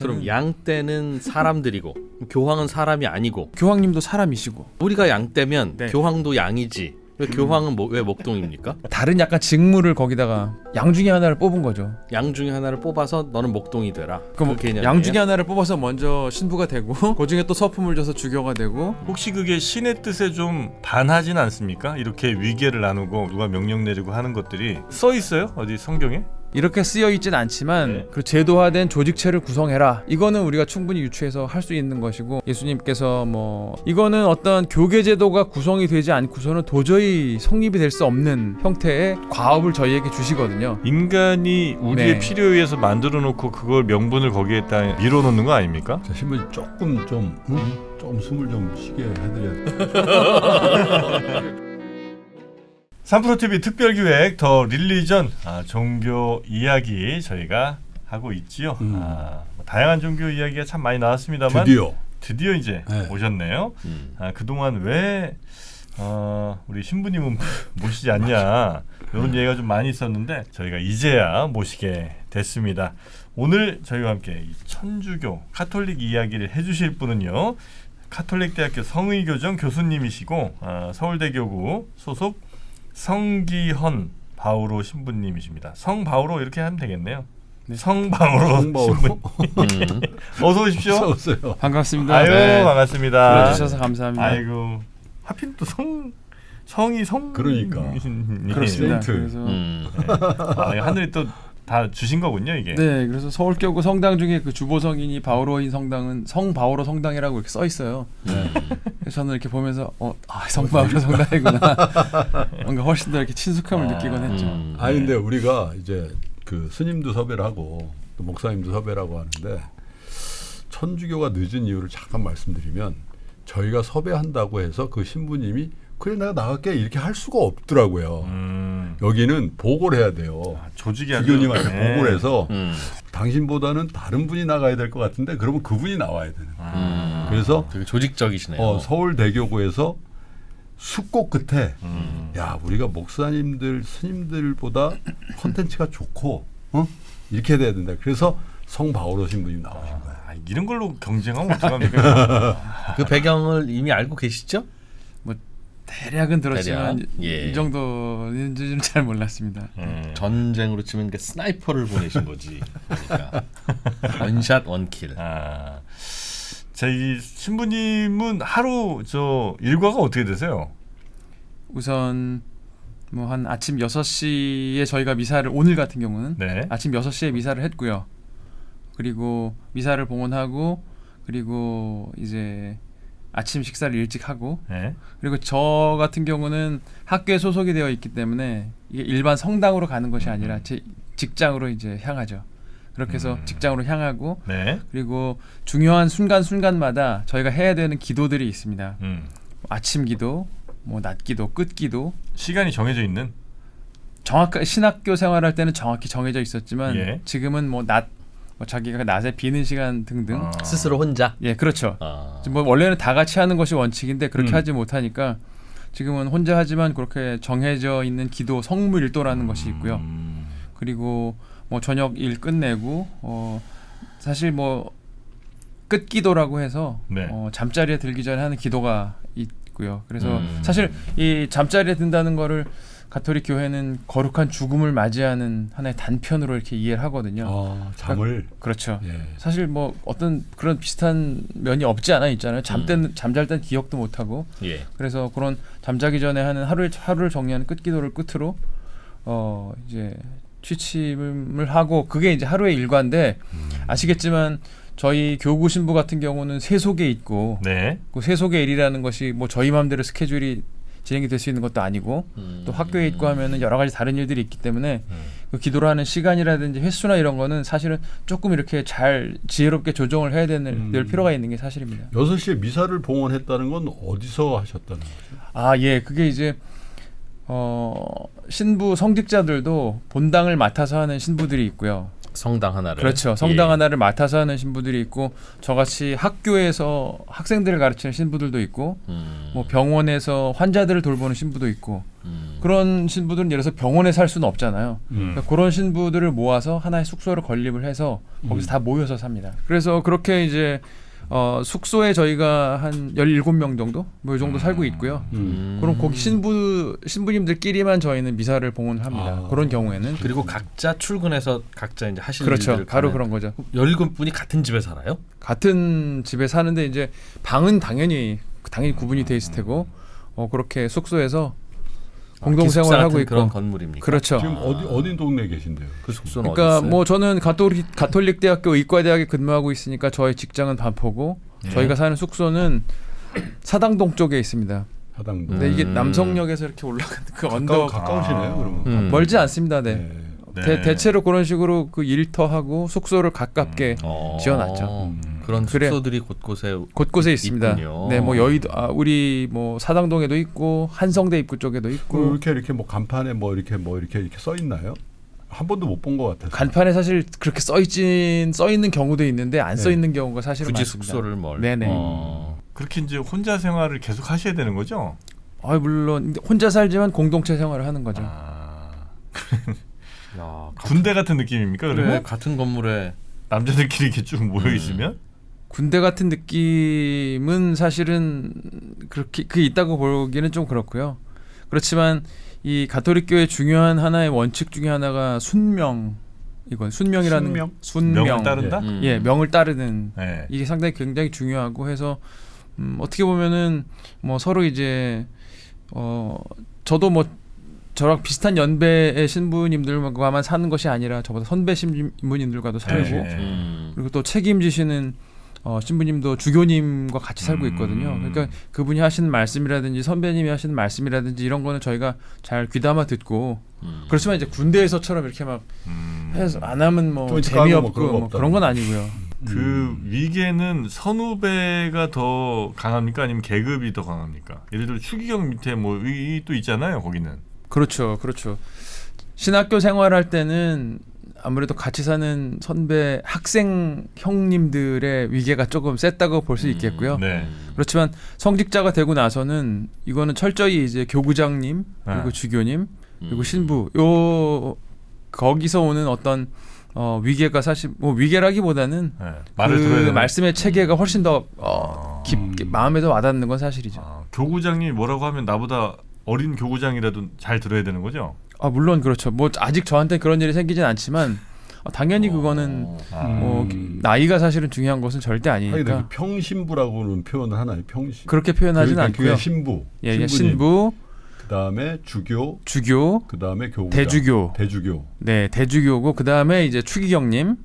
그럼 양떼는 사람들이고 교황은 사람이 아니고 교황님도 사람이시고 우리가 양떼면 네. 교황도 양이지. 왜 교황은 왜 목동입니까? 다른 약간 직무를 거기다가 양 중에 하나를 뽑은 거죠. 양 중에 하나를 뽑아서 너는 목동이 되라. 그럼 그 개념이에요? 양 중에 하나를 뽑아서 먼저 신부가 되고 그 중에 또 서품을 줘서 주교가 되고. 혹시 그게 신의 뜻에 좀 반하진 않습니까? 이렇게 위계를 나누고 누가 명령 내리고 하는 것들이 써 있어요? 어디 성경에? 이렇게 쓰여 있진 않지만 네. 그 제도화된 조직체를 구성해라. 이거는 우리가 충분히 유추해서 할 수 있는 것이고, 예수님께서 뭐 이거는 어떤 교계 제도가 구성이 되지 않고서는 도저히 성립이 될 수 없는 형태의 과업을 저희에게 주시거든요. 인간이 우리의 네. 필요에 의해서 만들어 놓고 그걸 명분을 거기에다 밀어놓는 거 아닙니까? 자, 신부님 조금 좀 숨을 좀 쉬게 해드려야 돼. 3프로TV 특별기획 더 릴리전 종교 이야기 저희가 하고 있지요. 뭐 다양한 종교 이야기가 참 많이 나왔습니다만 드디어 이제 네. 오셨네요. 그동안 왜 우리 신부님은 모시지 않냐 이런 얘기가 좀 많이 있었는데 저희가 이제야 모시게 됐습니다. 오늘 저희와 함께 이 천주교 카톨릭 이야기를 해주실 분은요, 카톨릭대학교 성의교정 교수님이시고 서울대교구 소속 성기헌 바오로 신부님이십니다. 성바오로 이렇게 하면 되겠네요. 네. 성바오로 신부님. 어서 오십시오. 어서 오세요. 반갑습니다. 아유 네. 반갑습니다. 불러주셔서 감사합니다. 아이고 하필 또 성이 성 그러니까. 그렇습니다. 세인트. 그래서 네. 하늘이 또 다 주신 거군요 이게. 네, 그래서 서울교구 성당 중에 그 주보 성인이 바오로인 성당은 성바오로 성당이라고 이렇게 써 있어요. 그래서 저는 이렇게 보면서 성바오로 성당이구나. 뭔가 훨씬 더 이렇게 친숙함을 느끼곤 했죠. 아니 근데 우리가 이제 그 스님도 섭외를 하고 또 목사님도 섭외를 하고 하는데 천주교가 늦은 이유를 잠깐 말씀드리면 저희가 섭외한다고 해서 그 신부님이 그래 내가 나갈게 이렇게 할 수가 없더라고요. 여기는 보고를 해야 돼요. 조직이 주교님한테 네. 보고를 해서 당신보다는 다른 분이 나가야 될 것 같은데 그러면 그분이 나와야 되는 거예요. 그래서 되게 조직적이시네요. 서울대교구에서 숙고 끝에 야 우리가 목사님들 스님들보다 컨텐츠가 좋고 이렇게 돼야 된다. 그래서 성바오로 신부님 나오신 거예요. 이런 걸로 경쟁하면 어떡합니까? 그 배경을 이미 알고 계시죠? 대략은 들었지만 대략? 예. 이 정도는 잘 몰랐습니다. 전쟁으로 치면 스나이퍼를 보내신 거지. 그러니까 원샷 원킬. 저희 신부님은 하루 저 일과가 어떻게 되세요? 우선 뭐 한 아침 6시에 저희가 미사를, 오늘 같은 경우는 네. 아침 6시에 미사를 했고요. 그리고 미사를 봉헌하고 그리고 이제 아침 식사를 일찍 하고, 네. 그리고 저 같은 경우는 학교에 소속이 되어 있기 때문에 이게 일반 성당으로 가는 것이 아니라 제 직장으로 이제 향하죠. 그렇게 해서 직장으로 향하고, 네. 그리고 중요한 순간순간마다 저희가 해야 되는 기도들이 있습니다. 아침 기도, 뭐 낮 기도, 끝 기도. 시간이 정해져 있는. 정확하게 신학교 생활할 때는 정확히 정해져 있었지만 예. 지금은 뭐 자기가 낮에 비는 시간 등등. 스스로 혼자. 예, 그렇죠. 뭐 원래는 다 같이 하는 것이 원칙인데 그렇게 하지 못하니까 지금은 혼자 하지만 그렇게 정해져 있는 기도, 성무일도라는 것이 있고요. 그리고 뭐 저녁 일 끝내고 사실 뭐 끝기도라고 해서 네. 잠자리에 들기 전에 하는 기도가 있고요. 그래서 사실 이 잠자리에 든다는 거를 가톨릭 교회는 거룩한 죽음을 맞이하는 하나의 단편으로 이렇게 이해를 하거든요. 잠을. 그렇죠. 예. 사실 뭐 어떤 그런 비슷한 면이 없지 않아 있잖아요. 잠잘 땐 기억도 못 하고. 예. 그래서 그런 잠자기 전에 하는 하루를 정리하는 끝기도를 끝으로 이제 취침을 하고, 그게 이제 하루의 일과인데 아시겠지만 저희 교구 신부 같은 경우는 세속에 있고, 네. 그 세속의 일이라는 것이 뭐 저희 마음대로 스케줄이 진행이 될 수 있는 것도 아니고, 또 학교에 있고 하면은 여러 가지 다른 일들이 있기 때문에 그 기도를 하는 시간이라든지 횟수나 이런 거는 사실은 조금 이렇게 잘 지혜롭게 조정을 해야 될 필요가 있는 게 사실입니다. 6시에 미사를 봉헌했다는 건 어디서 하셨다는 거죠? 예, 그게 이제 신부 성직자들도 본당을 맡아서 하는 신부들이 있고요. 성당 하나를. 그렇죠. 성당 하나를 맡아서 하는 신부들이 있고, 저같이 학교에서 학생들을 가르치는 신부들도 있고, 뭐 병원에서 환자들을 돌보는 신부도 있고, 그런 신부들은 예를 들어서 병원에 살 수는 없잖아요. 음. 그러니까 그런 신부들을 모아서 하나의 숙소를 건립을 해서 거기서 다 모여서 삽니다. 그래서 그렇게 이제 숙소에 저희가 한 17명 정도 뭐 이 정도 살고 있고요. 그럼 거기 신부님들끼리만 저희는 미사를 봉헌을 합니다. 그런 경우에는 그리고 각자 출근해서 각자 이제 하시는 그렇죠. 일들을 바로 가는. 그런 거죠. 17분이 같은 집에 살아요? 같은 집에 사는데 이제 방은 당연히 구분이 돼 있을 테고 그렇게 숙소에서 공동 기숙사 생활을 하고 같은 있고 그런 건물입니까? 그렇죠. 지금 어디 동네에 계신데요? 그 숙소는 그러니까 어디 있어요? 뭐 저는 가톨릭 대학교 의과대학에 근무하고 있으니까 저의 직장은 반포고 네. 저희가 사는 숙소는 사당동 쪽에 있습니다. 사당동. 근데 이게 남성역에서 이렇게 올라가는 그 언덕 가까우시네요. 그러면. 멀지 않습니다. 네. 네. 네. 대체로 그런 식으로 그 일터하고 숙소를 가깝게 지어놨죠. 그런 그래. 숙소들이 곳곳에 곳곳에 있습니다. 있군요. 네, 뭐 여의도 우리 뭐 사당동에도 있고 한성대 입구 쪽에도 있고 이렇게 뭐 간판에 뭐 이렇게 써 있나요? 한 번도 못 본 것 같아서. 간판에 사실 그렇게 써 있는 경우도 있는데 안 써 있는 경우가 사실은 굳이 많습니다. 숙소를 멀. 네네. 그렇게 이제 혼자 생활을 계속 하셔야 되는 거죠? 물론 혼자 살지만 공동체 생활을 하는 거죠. 야, 군대 같은 느낌입니까? 그러면 네, 같은 건물에 남자들끼리 이렇게 쭉 모여 있으면 군대 같은 느낌은 사실은 그렇게 있다고 보기는 좀 그렇고요. 그렇지만 이 가톨릭교의 중요한 하나의 원칙 중에 하나가 순명이라는 명을 따른다? 예, 명을 따르는 네. 이게 상당히 굉장히 중요하고 해서 어떻게 보면은 뭐 서로 이제 저도 뭐 저랑 비슷한 연배의 신부님들과만 사는 것이 아니라 저보다 선배 신부님들과도 살고 그리고 또 책임지시는 신부님도 주교님과 같이 살고 있거든요. 그러니까 그분이 하시는 말씀이라든지 선배님이 하시는 말씀이라든지 이런 거는 저희가 잘 귀담아 듣고 그렇지만 이제 군대에서처럼 이렇게 막 해서 안 하면 뭐 좀 재미없고 뭐 뭐 그런 건 아니고요. 그 위계는 선후배가 더 강합니까? 아니면 계급이 더 강합니까? 예를 들어 추기경 밑에 뭐 또 있잖아요. 거기는. 그렇죠. 신학교 생활할 때는 아무래도 같이 사는 선배 학생 형님들의 위계가 조금 셌다고 볼 수 있겠고요. 네. 그렇지만 성직자가 되고 나서는 이거는 철저히 이제 교구장님 그리고 주교님 그리고 신부 거기서 오는 어떤 위계가 사실 뭐 위계라기보다는 네. 말을 들어야 그 되는. 말씀의 체계가 훨씬 더 깊게 마음에 더 와닿는 건 사실이죠. 교구장님이 뭐라고 하면 나보다 어린 교구장이라도 잘 들어야 되는 거죠? 물론 그렇죠. 뭐 아직 저한테 그런 일이 생기진 않지만 당연히 그거는 뭐 나이가 사실은 중요한 것은 절대 아니니까 하긴 평신부라고는 표현을 하나요? 평신. 그렇게 표현하진 그러니까 않고요. 교회 신부. 예, 신부님. 신부, 그다음에 주교, 주교, 그다음에 교구장. 대주교. 네, 대주교고 그다음에 이제 추기경님,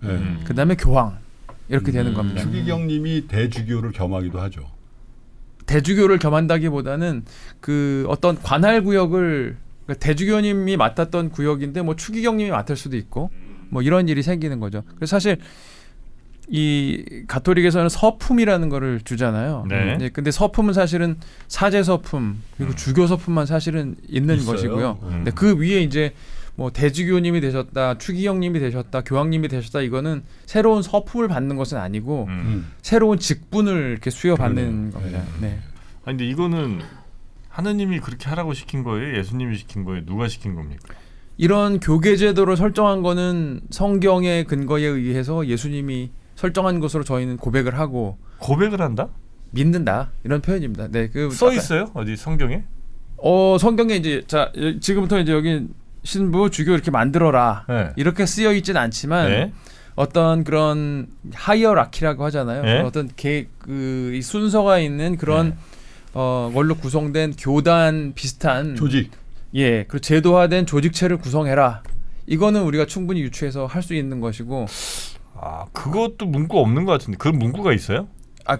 그다음에 교황 이렇게 되는 겁니다. 추기경님이 대주교를 겸하기도 하죠. 대주교를 겸한다기보다는 그 어떤 관할 구역을 그러니까 대주교님이 맡았던 구역인데 뭐 추기경님이 맡을 수도 있고 뭐 이런 일이 생기는 거죠. 그래서 사실 이 가톨릭에서는 서품이라는 거를 주잖아요. 네. 근데 서품은 사실은 사제 서품 그리고 주교 서품만 사실은 있는 있어요. 것이고요. 근데 그 위에 이제 뭐 대주교님이 되셨다, 추기경님이 되셨다, 교황님이 되셨다 이거는 새로운 서품을 받는 것은 아니고 새로운 직분을 이렇게 수여받는 겁니다. 네. 아니 근데 이거는 하느님이 그렇게 하라고 시킨 거예요? 예수님이 시킨 거예요? 누가 시킨 겁니까? 이런 교계 제도를 설정한 거는 성경의 근거에 의해서 예수님이 설정한 것으로 저희는 고백을 하고 고백을 한다? 믿는다 이런 표현입니다. 네, 써 있어요? 어디 성경에? 성경에 이제 지금부터 이제 여기 신부 주교 이렇게 만들어라 네. 이렇게 쓰여 있진 않지만 네. 어떤 그런 하이어라키라고 하잖아요. 네. 어떤 이 순서가 있는 그런 걸로 구성된 교단 비슷한 조직. 예, 그 제도화된 조직체를 구성해라. 이거는 우리가 충분히 유추해서 할 수 있는 것이고. 그것도 문구 없는 것 같은데 그런 문구가 있어요?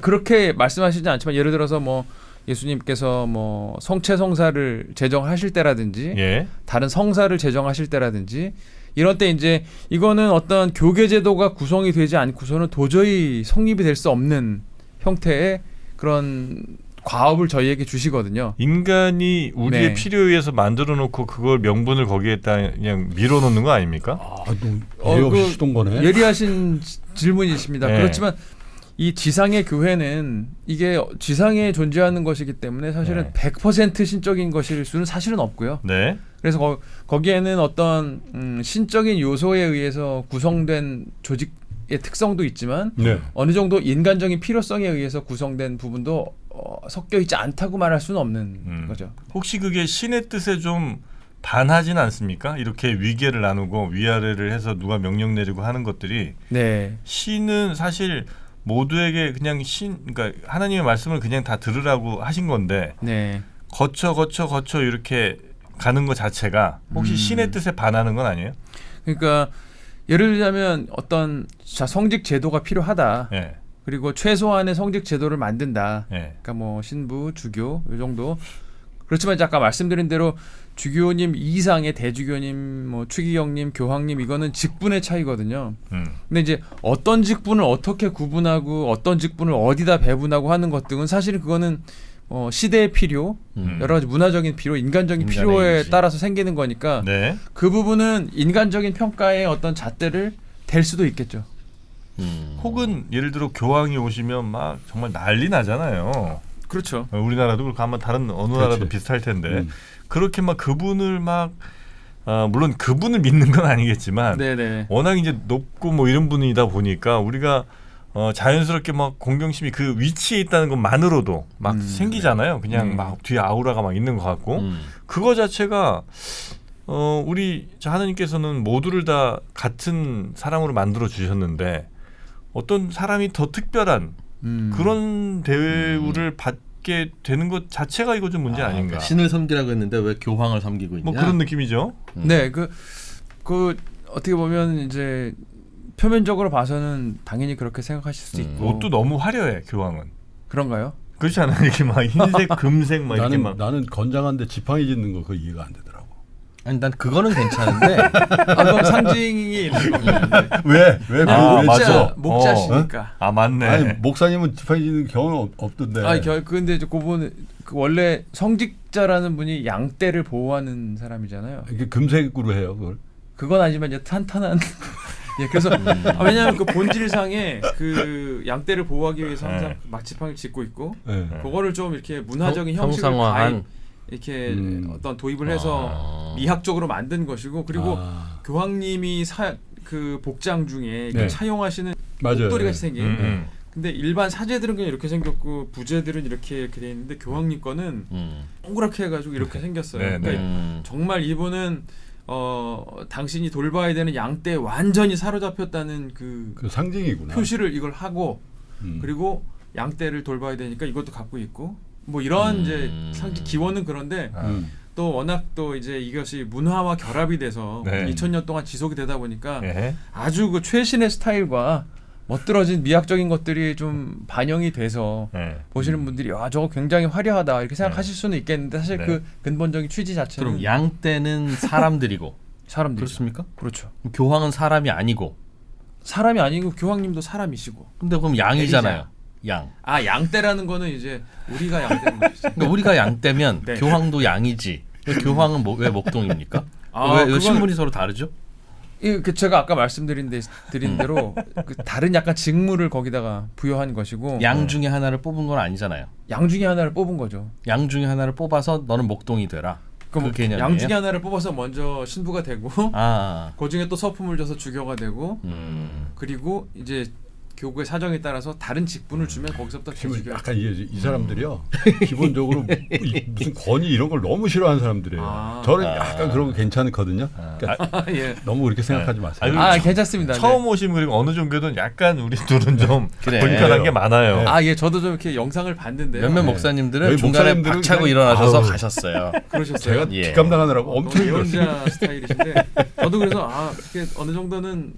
그렇게 말씀하시지 않지만 예를 들어서 뭐 예수님께서 뭐 성체성사를 제정하실 때라든지 다른 성사를 제정하실 때라든지 이런 때 이제 이거는 어떤 교계 제도가 구성이 되지 않고서는 도저히 성립이 될 수 없는 형태의 그런 과업을 저희에게 주시거든요. 인간이 우리의 필요에 의해서 만들어 놓고 그걸 명분을 거기에다 그냥 밀어 놓는 거 아닙니까? 예의 없이 시던 거네. 예리하신 질문이십니다. 네. 그렇지만 이 지상의 교회는 이게 지상에 존재하는 것이기 때문에 사실은 네. 100% 신적인 것일 수는 사실은 없고요. 네. 그래서 거기에는 어떤 신적인 요소에 의해서 구성된 조직의 특성도 있지만 네. 어느 정도 인간적인 필요성에 의해서 구성된 부분도 섞여 있지 않다고 말할 수는 없는 거죠. 혹시 그게 신의 뜻에 좀 반하진 않습니까? 이렇게 위계를 나누고 위아래를 해서 누가 명령 내리고 하는 것들이 네. 신은 사실 모두에게 그냥 그러니까 하나님의 말씀을 그냥 다 들으라고 하신 건데 네. 거쳐 이렇게 가는 것 자체가 혹시 신의 뜻에 반하는 건 아니에요? 그러니까 예를 들자면 어떤 성직 제도가 필요하다. 예. 그리고 최소한의 성직 제도를 만든다. 예. 그러니까 뭐 신부, 주교 이 정도. 그렇지만 아까 말씀드린 대로 주교님 이상의 대주교님, 뭐 추기경님, 교황님 이거는 직분의 차이거든요. 근데 이제 어떤 직분을 어떻게 구분하고 어떤 직분을 어디다 배분하고 하는 것 등은 사실은 그거는 시대의 필요, 여러 가지 문화적인 필요, 인간적인 인간의 필요에 의지. 따라서 생기는 거니까 네. 그 부분은 인간적인 평가의 어떤 잣대를 댈 수도 있겠죠. 혹은 예를 들어 교황이 오시면 막 정말 난리 나잖아요. 그렇죠. 우리나라도 그렇고 아마 다른 어느 나라도 그렇지. 비슷할 텐데 그렇게 막 그분을 막 물론 그분을 믿는 건 아니겠지만 네네. 워낙 이제 높고 뭐 이런 분이다 보니까 우리가 자연스럽게 막 공경심이 그 위치에 있다는 것만으로도 막 생기잖아요. 그냥 막 뒤에 아우라가 막 있는 것 같고 그거 자체가 우리 하나님께서는 모두를 다 같은 사랑으로 만들어 주셨는데 어떤 사람이 더 특별한 그런 대우를 받게 되는 것 자체가 이거 좀 문제 아닌가? 신을 섬기라고 했는데 왜 교황을 섬기고 있냐? 뭐 그런 느낌이죠. 네, 그 어떻게 보면 이제 표면적으로 봐서는 당연히 그렇게 생각하실 수 있고. 옷도 너무 화려해 교황은. 그런가요? 그렇지 않아요? 이렇게 막 흰색, 금색 막 이렇게 막. 나는 건장한데 지팡이 짓는 거 그거 이해가 안 되더라고. 아니 난 그거는 괜찮은데 그건 상징이 있는 겁니다. 왜 아, 왜 맞아. 목자시니까. 아 맞네. 아니 목사님은 지팡이 짓는 경우는 없던데. 아니 근데 이제 그분 원래 성직자라는 분이 양떼를 보호하는 사람이잖아요. 이게 금색으로 해요 그걸. 그건 아니지만 이제 탄탄한. 예, 그래서 왜냐하면 그 본질상에 그 양떼를 보호하기 위해서 항상 막지팡이를 짓고 있고 네. 그거를 좀 이렇게 문화적인 형식을 형상화한 이렇게 어떤 도입을 해서 미학적으로 만든 것이고 그리고 교황님이 그 복장 중에 네. 차용하시는 맞아요. 목도리 같이 생긴. 음. 근데 일반 사제들은 그냥 이렇게 생겼고 부제들은 이렇게 돼 있는데 교황님 거는 동그랗게 해가지고 이렇게 생겼어요. 네, 그러니까 네. 정말 이분은 당신이 돌봐야 되는 양떼에 완전히 사로잡혔다는 그 상징이구나. 표시를 이걸 하고 그리고 양떼를 돌봐야 되니까 이것도 갖고 있고 뭐 이런 이제 상징 기원은 그런데 또 워낙 또 이제 이것이 문화와 결합이 돼서 네. 2000년 동안 지속이 되다 보니까 예. 아주 그 최신의 스타일과 멋들어진 미학적인 것들이 좀 반영이 돼서 네. 보시는 분들이 와 저거 굉장히 화려하다 이렇게 생각하실 수는 있겠는데 사실 네. 그 근본적인 취지 자체는 그럼 양떼는 사람들이고 사람들이 그렇습니까? 그렇죠. 교황은 사람이 아니고 사람이 아니고 교황님도 사람이시고. 근데 그럼 양이잖아요. 양. 아 양떼라는 거는 이제 우리가 양떼는 것이죠. 그러니까 우리가 양떼면 네. 교황도 양이지. 왜 교황은 왜 목동입니까? 왜 그건- 신분이 서로 다르죠? 그 제가 아까 말씀드린 대로 그 다른 약간 직무를 거기다가 부여한 것이고 양 중에 하나를 뽑은 건 아니잖아요. 양 중에 하나를 뽑은 거죠. 양 중에 하나를 뽑아서 너는 목동이 되라. 그 개념이에요. 양 중에 하나를 뽑아서 먼저 신부가 되고 아. 그 중에 또 서품을 줘서 주교가 되고 그리고 이제 교구의 사정에 따라서 다른 직분을 주면 거기서부터 지금 대주교. 약간 이 사람들이요 기본적으로 무슨 권위 이런 걸 너무 싫어하는 사람들이에요. 저는 약간 그런 거 괜찮거든요. 그러니까 예. 너무 그렇게 생각하지 마세요. 아니, 괜찮습니다. 처음 오시면 그리고 어느 정도는 약간 우리 둘은 좀 그래. 불편한 게 많아요. 네. 예, 저도 좀 이렇게 영상을 봤는데요. 몇몇 네. 목사님들은 여기 중간에 목사님들은 박차고 그냥- 일어나셔서 아우. 가셨어요. 그러셨어요. 제가 예. 뒷감당하느라고 엄청 힘들었어요. 예언자 스타일이신데 저도 그래서 이렇게 어느 정도는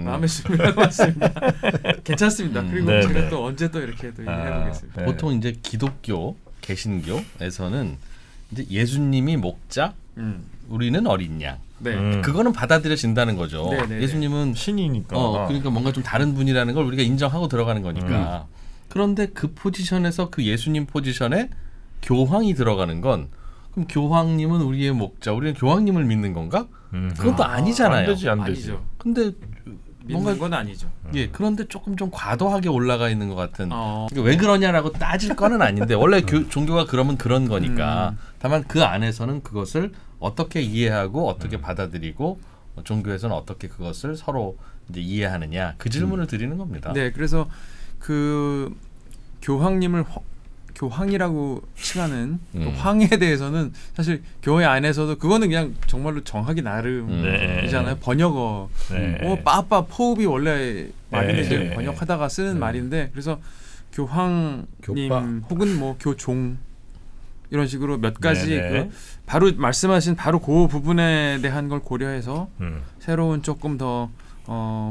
마음에 들면 맞습니다. 괜찮습니다. 그리고 네, 제가 네. 또 언제 또 이렇게 또 얘기해보겠습니다. 네. 보통 이제 기독교, 개신교에서는 이제 예수님이 목자, 우리는 어린 양. 네. 그거는 받아들여진다는 거죠. 네, 네, 네. 예수님은 신이니까. 그러니까 뭔가 좀 다른 분이라는 걸 우리가 인정하고 들어가는 거니까. 그런데 그 포지션에서 그 예수님 포지션에 교황이 들어가는 건 그럼 교황님은 우리의 목자, 우리는 교황님을 믿는 건가? 그건 또 아니잖아요. 안 되지, 안 되지. 아니죠. 근데 믿는 뭔가- 건 아니죠. 예, 그런데 조금 좀 과도하게 올라가 있는 것 같은. 어. 그러니까 왜 그러냐라고 따질 거는 아닌데 원래 종교가 그러면 그런 거니까. 다만 그 안에서는 그것을 어떻게 이해하고 어떻게 받아들이고 종교에서는 어떻게 그것을 서로 이제 이해하느냐 그 질문을 드리는 겁니다. 네, 그래서 그 교황님을 교황이라고 칭하는 그 황에 대해서는 사실 교회 안에서도 그거는 그냥 정말로 정하기 나름이잖아요. 네. 번역어. 네. 빠빠 포흡이 원래 말인데 네. 이제 번역하다가 쓰는 말인데 그래서 교황님 교빠. 혹은 뭐 교종 이런 식으로 몇 가지 네, 네. 그 바로 말씀하신 바로 그 부분에 대한 걸 고려해서 음. 새로운 조금 더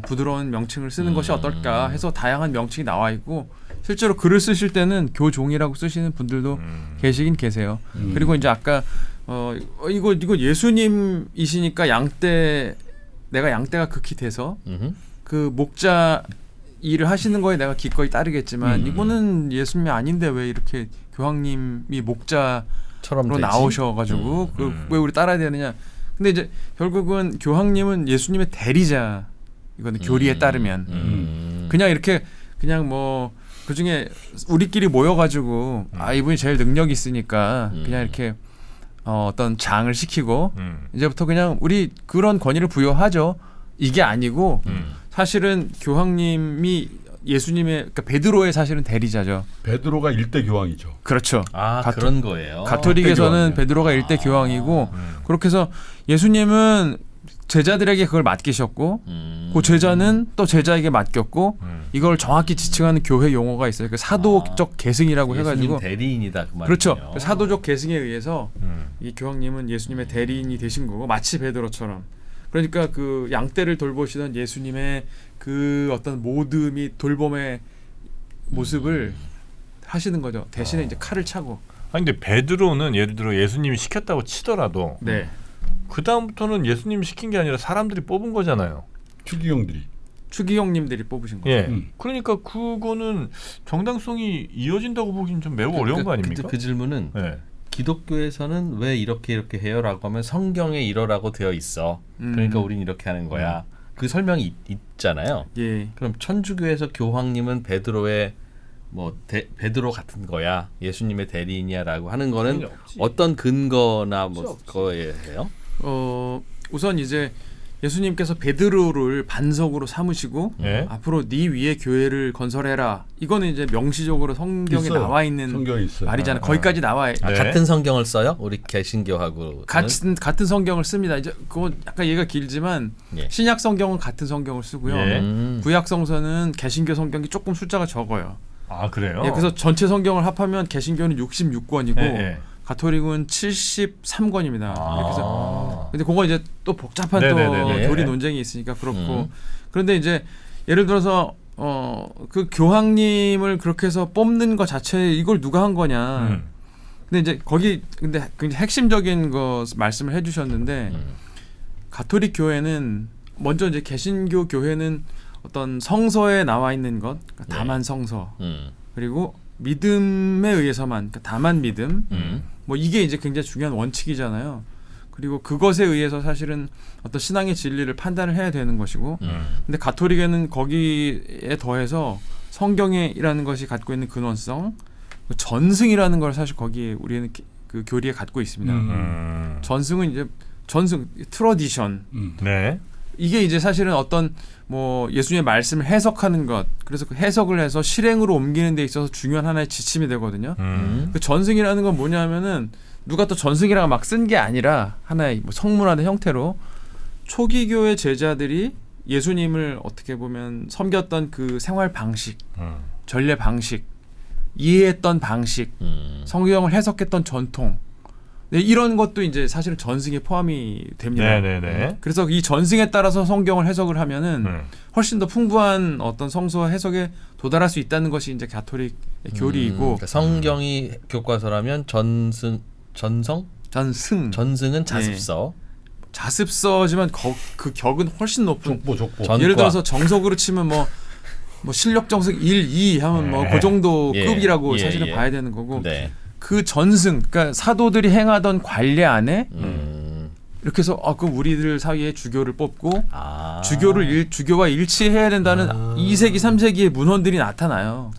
부드러운 명칭을 쓰는 것이 어떨까 해서 다양한 명칭이 나와 있고 실제로 글을 쓰실 때는 교종이라고 쓰시는 분들도 계시긴 계세요. 그리고 이제 아까 이거 예수님이시니까 내가 양떼가 극히 돼서 그 목자 일을 하시는 거에 내가 기꺼이 따르겠지만 이거는 예수님이 아닌데 왜 이렇게 교황님이 목자로 처럼 되지? 나오셔가지고 왜 우리 따라야 되느냐. 근데 이제 결국은 교황님은 예수님의 대리자 이거는 교리에 따르면 그냥 이렇게 그냥 뭐 그중에 우리끼리 모여가지고 이분이 제일 능력이 있으니까 그냥 이렇게 어떤 장을 시키고 이제부터 그냥 우리 그런 권위를 부여하죠. 이게 아니고 사실은 교황님이 예수님의 그러니까 베드로의 사실은 대리자죠. 베드로가 일대 교황이죠. 그렇죠. 그런 거예요. 가톨릭에서는 일대 베드로가 일대 교황이고 그렇게 해서 예수님은 제자들에게 그걸 맡기셨고 그 제자는 또 제자에게 맡겼고 이걸 정확히 지칭하는 교회 용어가 있어요. 그 사도적 계승이라고 해가지고 예수님 대리인이다 그 말이에요. 그렇죠. 그 사도적 계승에 의해서 이 교황님은 예수님의 대리인이 되신 거고 마치 베드로처럼 그러니까 그 양떼를 돌보시던 예수님의 그 어떤 모드 및 돌봄의 모습을 하시는 거죠. 대신에 이제 칼을 차고. 근데 베드로는 예를 들어 예수님이 시켰다고 치더라도 네. 그 다음부터는 예수님이 시킨 게 아니라 사람들이 뽑은 거잖아요. 추기경들이. 추기경님들이 뽑으신 거죠. 예. 그러니까 그거는 정당성이 이어진다고 보기는 좀 매우 어려운 거 아닙니까? 그 질문은 예. 기독교에서는 왜 이렇게 해요라고 하면 성경에 이러라고 되어 있어. 그러니까 우린 이렇게 하는 거야. 그 설명이 있잖아요. 예. 그럼 천주교에서 교황님은 베드로의 베드로 같은 거야. 예수님의 대리인이야라고 하는 거는 어떤 근거나 뭐 거예요? 우선 이제 예수님께서 베드로를 반석으로 삼으시고 예? 앞으로 네 위에 교회를 건설해라. 이거는 이제 명시적으로 성경에 있어요. 나와 있는 성경에 있어요. 말이잖아요. 거기까지 나와. 네. 같은 성경을 써요? 우리 개신교하고 같은 성경을 씁니다. 이제 그건 약간 얘기가 길지만 예. 신약 성경은 같은 성경을 쓰고요. 예. 구약 성서는 개신교 성경이 조금 숫자가 적어요. 그래요? 예, 그래서 전체 성경을 합하면 개신교는 66권이고 예, 예. 가톨릭은 73권입니다. 그래서 근데 그거 이제 또 복잡한 네네네네. 또 교리 논쟁이 있으니까 그렇고 그런데 이제 예를 들어서 그 교황님을 그렇게 해서 뽑는 것 자체 이걸 누가 한 거냐. 근데 이제 거기 근데 굉장히 핵심적인 거 말씀을 해주셨는데 가톨릭 교회는 먼저 이제 개신교 교회는 어떤 성서에 나와 있는 것, 그러니까 다만 성서 그리고 믿음에 의해서만, 그러니까 다만 믿음, 뭐 이게 이제 굉장히 중요한 원칙이잖아요. 그리고 그것에 의해서 사실은 어떤 신앙의 진리를 판단을 해야 되는 것이고, 근데 가톨릭에는 거기에 더해서 성경이라는 것이 갖고 있는 근원성, 전승이라는 걸 사실 거기에 우리는 그 교리에 갖고 있습니다. 전승은 이제 트러디션. 네. 이게 이제 사실은 어떤 뭐 예수님의 말씀을 해석하는 것, 그래서 그 해석을 해서 실행으로 옮기는 데 있어서 중요한 하나의 지침이 되거든요. 그 전승이라는 건 뭐냐면은 누가 또 전승이라고 막 쓴 게 아니라 하나의 뭐 성문화된 형태로 초기교의 제자들이 예수님을 어떻게 보면 섬겼던 그 생활 방식, 전례 방식, 이해했던 방식, 성경을 해석했던 전통, 네, 이런 것도 이제 사실은 전승에 포함이 됩니다. 네네네. 그래서 이 전승에 따라서 성경을 해석을 하면은 훨씬 더 풍부한 어떤 성서 해석에 도달할 수 있다는 것이 이제 가톨릭의 교리이고, 그러니까 성경이 교과서라면 전승은 자습서. 자습서지만 그 격은 훨씬 높은. 족보. 전과. 예를 들어서 정석으로 치면 뭐 실력 정석 1, 2 하면 뭐 그 정도 예. 급이라고 예, 사실은 예. 봐야 되는 거고. 네. 그 전승, 그러니까 사도들이 행하던 관례 안에 이렇게 해서 그럼 우리들 사이에 주교를 뽑고 아. 주교와 일치해야 된다는 2세기 3세기의 문헌들이 나타나요.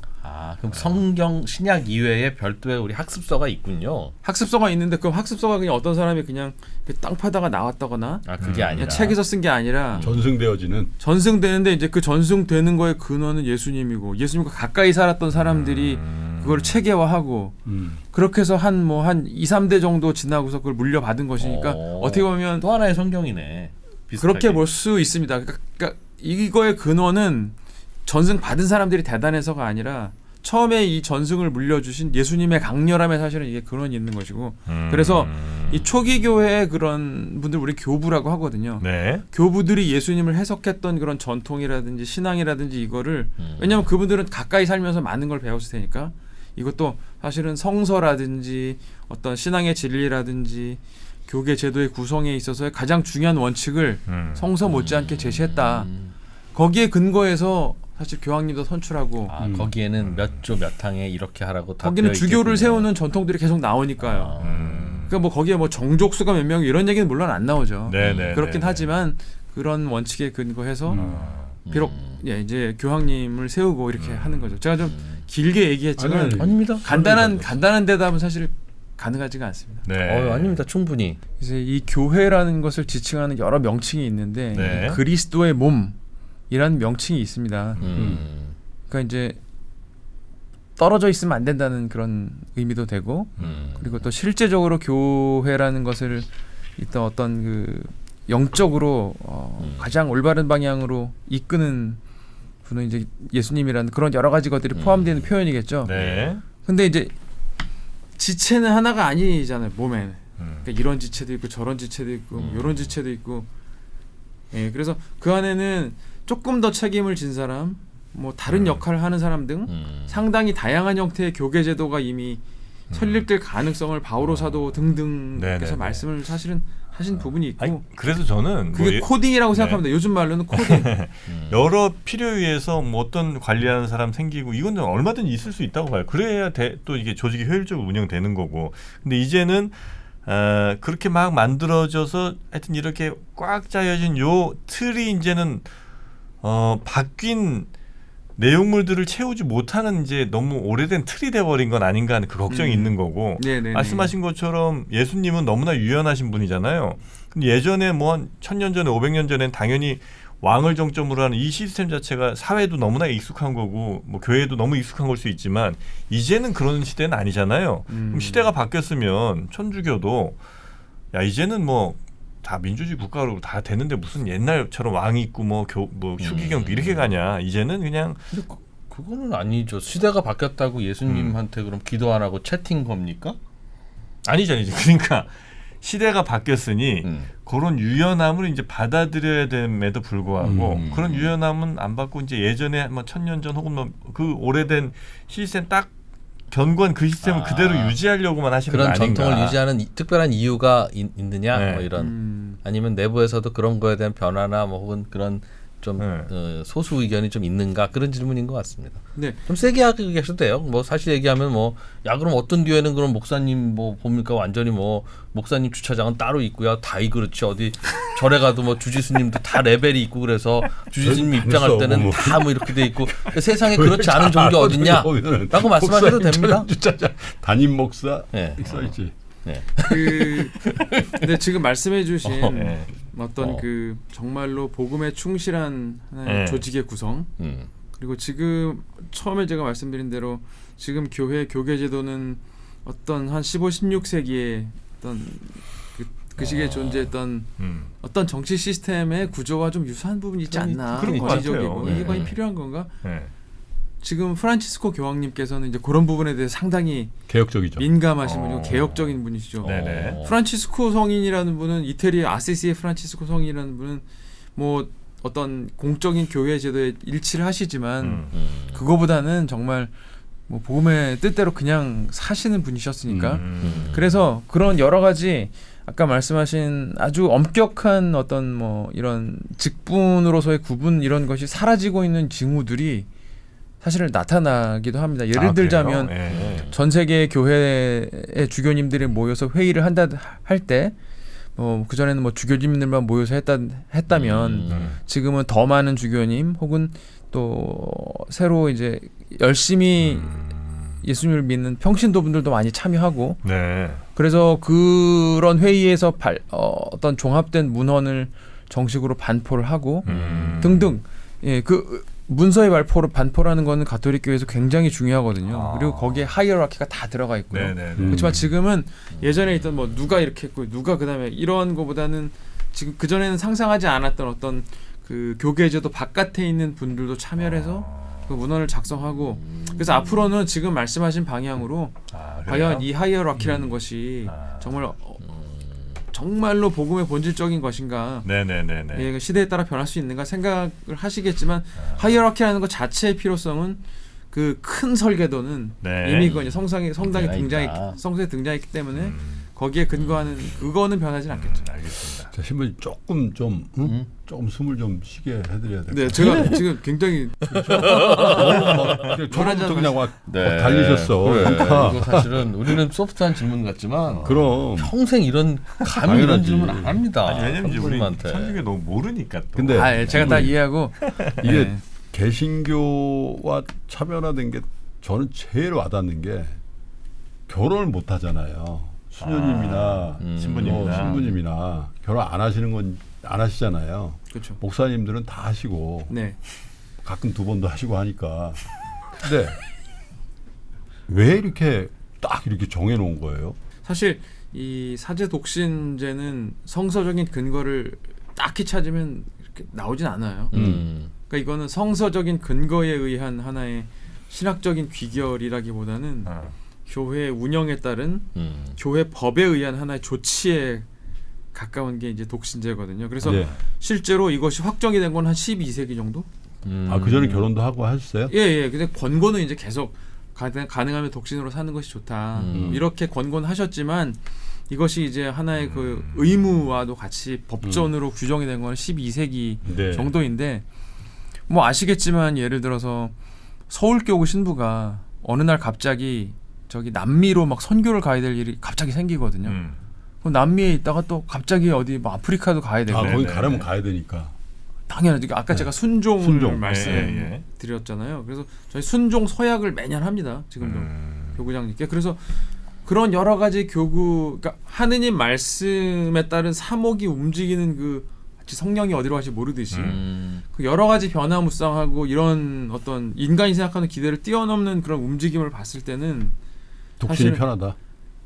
그럼 성경 신약 이외에 별도의 우리 학습서가 있군요. 학습서가 있는데 그 학습서가 그냥 어떤 사람이 그냥 땅 파다가 나왔다거나 그게 아니라 그냥 책에서 쓴 게 아니라 전승되어지는 전승되는데 이제 그 전승되는 거의 근원은 예수님이고 예수님과 가까이 살았던 사람들이 그걸 체계화하고 그렇게 해서 한 2, 3대 정도 지나고서 그걸 물려받은 것이니까 어떻게 보면 또 하나의 성경이네. 비슷하게. 그렇게 볼 수 있습니다. 그러니까 이거의 근원은 전승 받은 사람들이 대단해서가 아니라 처음에 이 전승을 물려주신 예수님의 강렬함에 사실은 이게 근원이 있는 것이고 그래서 이 초기 교회의 그런 분들 우리 교부라고 하거든요. 네. 교부들이 예수님을 해석했던 그런 전통이라든지 신앙이라든지 이거를 왜냐하면 그분들은 가까이 살면서 많은 걸 배웠을 테니까 이것도 사실은 성서라든지 어떤 신앙의 진리라든지 교계 제도의 구성에 있어서의 가장 중요한 원칙을 성서 못지않게 제시했다. 거기에 근거해서 사실 교황님도 선출하고 거기에는 몇 조 몇 항에 이렇게 하라고 다 거기는 되어 주교를 있겠군요. 세우는 전통들이 계속 나오니까요. 그러니까 뭐 거기에 뭐 정족수가 몇 명 이런 얘기는 물론 안 나오죠. 네네. 그렇긴 하지만 그런 원칙에 근거해서 비록 이제 교황님을 세우고 이렇게 하는 거죠. 제가 좀 길게 얘기했지만 아닙니다. 간단한 대답은 사실 가능하지가 않습니다. 네. 아닙니다. 충분히. 이제 이 교회라는 것을 지칭하는 여러 명칭이 있는데 네. 그리스도의 몸이라는 명칭이 있습니다. 그러니까 이제 떨어져 있으면 안 된다는 그런 의미도 되고 그리고 또 실제적으로 교회라는 것을 일단 어떤 그 영적으로 가장 올바른 방향으로 이끄는 분은 이제 예수님이라는 그런 여러 가지 것들이 포함되는 표현이겠죠. 네. 근데 이제 지체는 하나가 아니잖아요. 몸에. 그러니까 이런 지체도 있고 저런 지체도 있고 이런 지체도 있고. 예, 그래서 그 안에는 조금 더 책임을 진 사람, 뭐 다른 역할을 하는 사람 등 상당히 다양한 형태의 교계 제도가 이미 설립될 가능성을 바오로 사도 등등께서 네네네. 말씀을 사실은 하신 부분이 있고 아니, 그래서 저는 그게 코딩이라고 생각합니다. 요즘 말로는 코딩. 여러 필요에 의해서 뭐 어떤 관리하는 사람 생기고 이건 얼마든지 있을 수 있다고 봐요. 그래야 또 이게 조직이 효율적으로 운영되는 거고. 근데 이제는 그렇게 막 만들어져서 하여튼 이렇게 꽉 짜여진 요 틀이 이제는 바뀐 내용물들을 채우지 못하는 이제 너무 오래된 틀이 돼버린 건 아닌가 하는 그 걱정이 있는 거고. 네네네. 말씀하신 것처럼 예수님은 너무나 유연하신 분이잖아요. 근데 예전에 뭐 한 1000년 전에 500년 전엔 당연히 왕을 정점으로 하는 이 시스템 자체가 사회도 너무나 익숙한 거고 뭐 교회도 너무 익숙한 걸 수 있지만 이제는 그런 시대는 아니잖아요. 그럼 시대가 바뀌었으면 천주교도 야 이제는 뭐 다 민주주의 국가로 다 되는데 무슨 옛날처럼 왕이 있고 뭐 추기경 이렇게 가냐. 이제는 그냥 근데 그거는 아니죠. 시대가 바뀌었다고 예수님한테 그럼 기도 안 하고 채팅 겁니까? 아니죠. 그러니까 시대가 바뀌었으니 그런 유연함을 이제 받아들여야 됨에도 불구하고 그런 유연함은 안 받고 이제 예전에 뭐 1000년 전 혹은 뭐 그 오래된 시스템 딱 견고한 그 시스템을 그대로 유지하려고만 하시는 거 그런 아닌가. 전통을 유지하는 특별한 이유가 있느냐 네. 뭐 이런 아니면 내부에서도 그런 거에 대한 변화나 뭐 혹은 그런 좀 소수 의견이 좀 있는가 그런 질문인 것 같습니다. 네. 좀 세게 하게 계셔도 돼요. 뭐 사실 얘기하면 뭐 야 그럼 어떤 교회는 그럼 목사님 뭐 봅니까 완전히 뭐 목사님 주차장은 따로 있고요. 다 그렇지 어디 절에 가도 뭐 주지스님도 다 레벨이 있고 그래서 주지스님 입장할 때는 다 뭐 이렇게 돼 있고 세상에 그렇지 않은 종교 어딨냐라고 말씀하셔도 됩니다. 주차장 담임 목사 네. 써있지. 네. 근데 지금 말씀해주신 네. 어떤 그 정말로 복음에 충실한 하나의 네. 조직의 구성 그리고 지금 처음에 제가 말씀드린 대로 지금 교계 제도는 어떤 한 15, 16세기에 어떤 그 시기에 존재했던 어떤 정치 시스템의 구조와 좀 유사한 부분이 있지 않나. 그런 것 권위적이고 같아요. 이게 과연 필요한 건가? 지금 프란치스코 교황님께서는 이제 그런 부분에 대해 상당히 개혁적이죠. 민감하신 분이고 개혁적인 분이시죠. 네네. 프란치스코 성인이라는 분은 이태리 아시시의 프란치스코 성인이라는 분은 뭐 어떤 공적인 교회 제도에 일치를 하시지만 그거보다는 정말 뭐 복음의 뜻대로 그냥 사시는 분이셨으니까 그래서 그런 여러 가지 아까 말씀하신 아주 엄격한 어떤 뭐 이런 직분으로서의 구분 이런 것이 사라지고 있는 징후들이 사실은 나타나기도 합니다. 예를 들자면 네. 전 세계 교회의 주교님들이 모여서 회의를 한다 할 때 그 전에는 뭐 주교님들만 모여서 했다면 지금은 더 많은 주교님 혹은 또 새로 이제 열심히 예수님을 믿는 평신도분들도 많이 참여하고 네. 그래서 그런 회의에서 어떤 종합된 문헌을 정식으로 반포를 하고 등등 그 문서의 반포라는 거는 가톨릭 교회에서 굉장히 중요하거든요. 그리고 거기에 하이어라키가 다 들어가 있고요. 네네. 그렇지만 지금은 예전에 있던 뭐 누가 이렇게 했고 누가 그다음에 이런 거보다는 지금 그 전에는 상상하지 않았던 어떤 그 교계제도 바깥에 있는 분들도 참여를 해서 그 문헌을 작성하고 그래서 앞으로는 지금 말씀하신 방향으로 과연 이 하이어라키라는 것이 정말로 복음의 본질적인 것인가 네네네네. 시대에 따라 변할 수 있는가 생각을 하시겠지만 하이어라키라는 것 자체의 필요성은 그 큰 설계도는 이미 그 성당이 성서에 등장했기 때문에 거기에 근거하는 그거는 변하진 않겠죠. 알겠습니다. 자, 신부님 조금 좀 조금 숨을 좀 쉬게 해드려야 돼요. 네, 제가 지금 굉장히 저번부터 그냥 막 달리셨어. 그래. 그러니까. 이거 사실은 우리는 소프트한 질문 같지만 그럼. 평생 감히 이런 질문 안 합니다. 아니, 왜냐면 이제 우리 선생님한테. 천주교 너무 모르니까 또. 근데 제가 다 이해하고 이게 개신교와 차별화된 게 저는 제일 와닿는 게 결혼을 못 하잖아요. 수녀님이나 신부님이나 결혼 안 하시는 건 안 하시잖아요. 그렇죠. 목사님들은 다 하시고 가끔 2번도 하시고 하니까. 근데 왜 이렇게 딱 이렇게 정해놓은 거예요? 사실 이 사제 독신제는 성서적인 근거를 딱히 찾으면 이렇게 나오진 않아요. 그러니까 이거는 성서적인 근거에 의한 하나의 신학적인 귀결이라기보다는 교회 운영에 따른 교회 법에 의한 하나의 조치에 가까운 게 이제 독신제거든요. 그래서 실제로 이것이 확정이 된 건 한 12세기 정도? 그 전에 결혼도 하고 하셨어요? 예. 근데 권고는 이제 계속 가능하면 독신으로 사는 것이 좋다. 이렇게 권고는 하셨지만 이것이 이제 하나의 그 의무와도 같이 법전으로 규정이 된 건 12세기 정도인데 뭐 아시겠지만 예를 들어서 서울교구 신부가 어느 날 갑자기 저기 남미로 막 선교를 가야 될 일이 갑자기 생기거든요. 그럼 남미에 있다가 또 갑자기 어디 뭐 아프리카도 가야 되고. 거기 가려면 가야 되니까. 당연하죠. 아까 제가 순종을 말씀드렸잖아요. 그래서 저희 순종 서약을 매년 합니다. 지금도 교구장님께. 그래서 그런 여러 가지 그러니까 하느님 말씀에 따른 사목이 움직이는 그 성령이 어디로 가실지 모르듯이 그 여러 가지 변화무쌍하고 이런 어떤 인간이 생각하는 기대를 뛰어넘는 그런 움직임을 봤을 때는 독신이 편하다.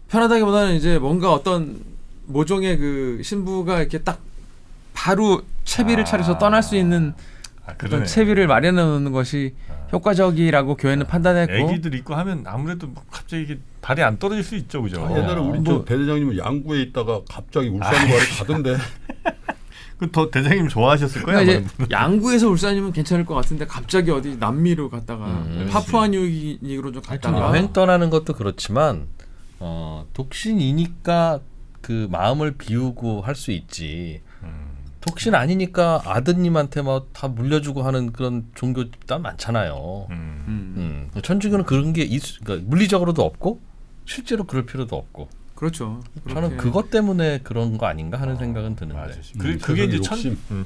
편하다기보다는 이제 뭔가 어떤 모종의 그 신부가 이렇게 딱 바로 채비를 차려서 떠날 수 있는 어떤 채비를 마련해 놓는 것이 효과적이라고 교회는 판단했고. 애기들 있고 하면 아무래도 갑자기 이게 발이 안 떨어질 수 있죠, 그죠? 옛날에 우리 대대장님은 양구에 있다가 갑자기 울산으로 가던데. 그 더 대장님 좋아하셨을 거예요. 그러니까 이제 양구에서 울산이면 괜찮을 것 같은데 갑자기 어디 남미로 갔다가 파푸아뉴기니로 좀 갔다가 여행 떠나는 것도 그렇지만 독신이니까 그 마음을 비우고 할 수 있지. 독신 아니니까 아드님한테 막 다 물려주고 하는 그런 종교 집단 많잖아요. 천주교는 그런 게 그러니까 물리적으로도 없고 실제로 그럴 필요도 없고. 그렇죠. 저는 그것 때문에 그런 거 아닌가 하는 생각은 드는데. 그게 이제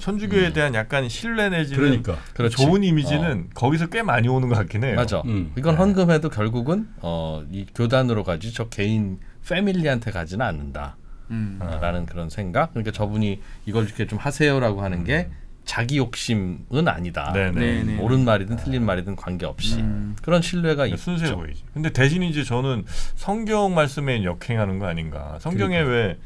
천주교에 대한 약간 신뢰 내지는 그러니까. 좋은 이미지는 거기서 꽤 많이 오는 것 같긴 해요. 맞아. 이건 헌금해도 결국은 이 교단으로 가지 저 개인 패밀리한테 가지는 않는다. 라는 그런 생각. 그러니까 저분이 이걸 이렇게 좀 하세요라고 하는 게 자기 욕심은 아니다. 네네. 옳은 말이든 틀린 말이든 관계없이 그런 신뢰가 있죠. 순수해 보이지. 근데 대신 이제 저는 성경 말씀에 역행하는 거 아닌가. 성경에 왜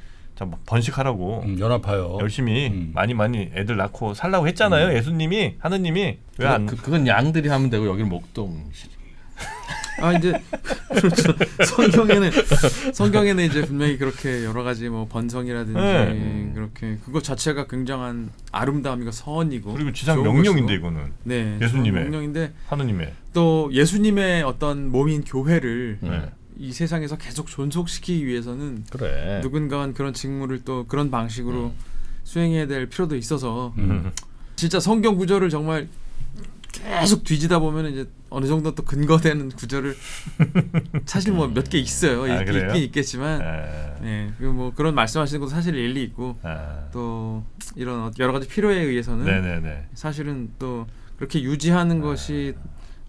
번식하라고 연합하여 열심히 많이 애들 낳고 살라고 했잖아요. 예수님이 하느님이 왜 안? 그건 양들이 하면 되고 여기는 목동. 이제 그렇죠. 성경에는 이제 분명히 그렇게 여러 가지 뭐 번성이라든지 그렇게 그거 자체가 굉장한 아름다움이고 선이고 그리고 지상 명령인데 이거는 예수님의 명령인데 하느님의 또 예수님의 어떤 몸인 교회를 이 세상에서 계속 존속시키기 위해서는 누군가는 그런 직무를 또 그런 방식으로 수행해야 될 필요도 있어서 진짜 성경 구절을 정말 계속 뒤지다 보면 이제 어느 정도 또 근거되는 구절을 사실 뭐 몇 개 있어요. 그래요? 있긴 있겠지만 네, 뭐 그런 말씀하시는 것도 사실 일리 있고 또 이런 여러 가지 필요에 의해서는 네네네. 사실은 또 그렇게 유지하는 것이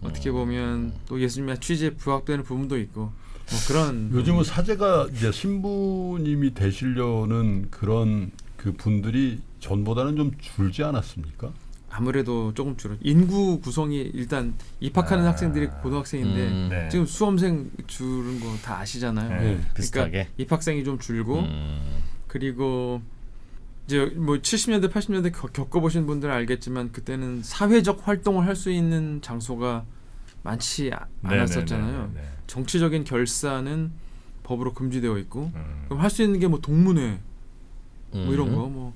어떻게 보면 또 예수님의 취지에 부합되는 부분도 있고 뭐 그런 요즘은 사제가 이제 신부님이 되시려는 그런 그 분들이 전보다는 좀 줄지 않았습니까? 아무래도 조금 줄어. 인구 구성이 일단 입학하는 학생들이 고등학생인데 네. 지금 수험생 줄은 거 다 아시잖아요. 네. 비슷하게. 그러니까 입학생이 좀 줄고 그리고 이제 뭐 70년대 80년대 겪어보신 분들은 알겠지만 그때는 사회적 활동을 할 수 있는 장소가 많지 않았었잖아요. 네네네네. 정치적인 결사는 법으로 금지되어 있고 그럼 할 수 있는 게 뭐 동문회 뭐 이런 거 뭐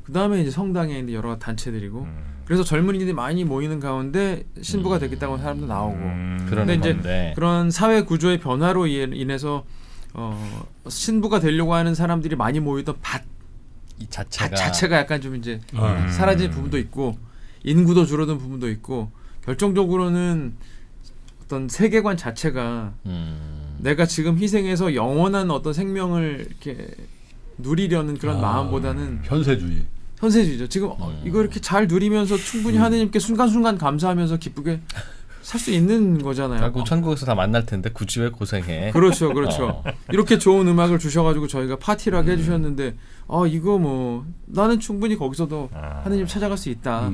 그다음에 이제 성당에 있는 여러 단체들이고 그래서 젊은이들이 많이 모이는 가운데 신부가 되겠다고 하는 사람도 나오고 그런 근데 이제 건데. 그런 사회 구조의 변화로 인해서 신부가 되려고 하는 사람들이 많이 모이던 밭 이 자체가 자체가 약간 좀 이제 사라진 부분도 있고 인구도 줄어든 부분도 있고 결정적으로는 어떤 세계관 자체가 내가 지금 희생해서 영원한 어떤 생명을 이렇게 누리려는 그런 마음보다는 현세주의. 현세주의죠. 지금 이거 이렇게 잘 누리면서 충분히 하느님께 순간순간 감사하면서 기쁘게 살 수 있는 거잖아요. 결국 천국에서 다 만날 텐데 굳이 왜 고생해? 그렇죠, 그렇죠. 이렇게 좋은 음악을 주셔가지고 저희가 파티를 하게 해주셨는데, 이거 뭐 나는 충분히 거기서도 하느님 찾아갈 수 있다.